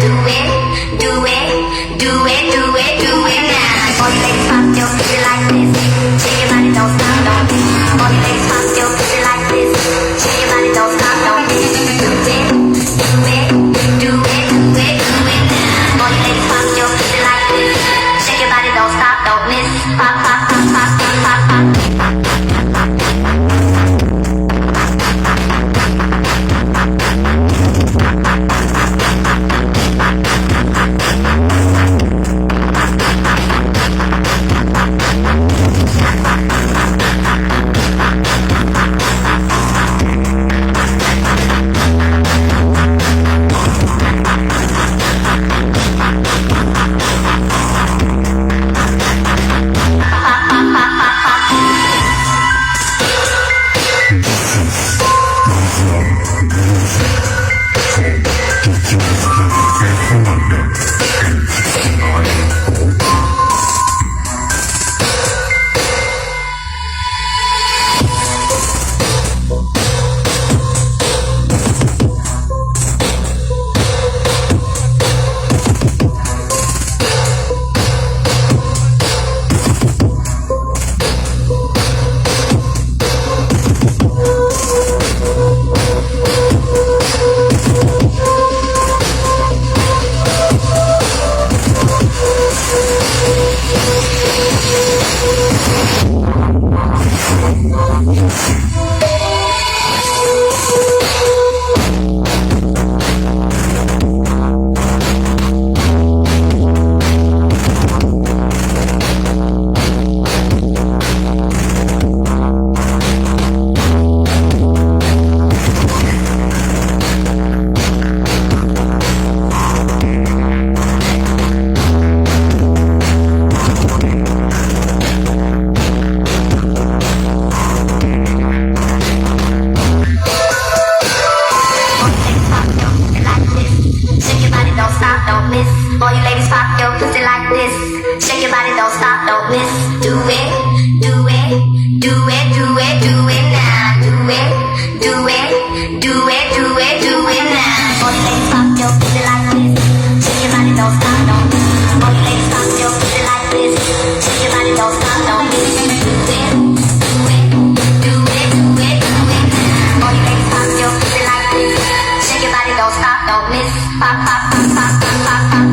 do it, do it, do it, do it, do it now. All you ladies pop your pussy like this. Shake your body, don't stop, don't miss. All you ladies pop your pussy like this. Shake your body, don't stop, don't miss. Do it, do it, do it, do it, do it now. All you ladies pop your pussy like this. Shake your body, don't stop, don't miss. Pop, pop, pop, pop, pop, pop, pop. All you ladies pop your pussy like this. Shake your body, don't stop, don't miss. Do it, do it, do it, do it, do it now. Do it, do it, do it, do it, do it now. All you ladies pop your pussy like this. Shake your body, don't stop, don't miss. All you ladies pop your pussy like this. Shake your body, don't stop, don't miss. Do it, do it, do it, do it, do it now. All you ladies pop your pussy like this. Shake your body, don't stop, don't miss. Pop, pop, pop, pop, pop, pop, pop.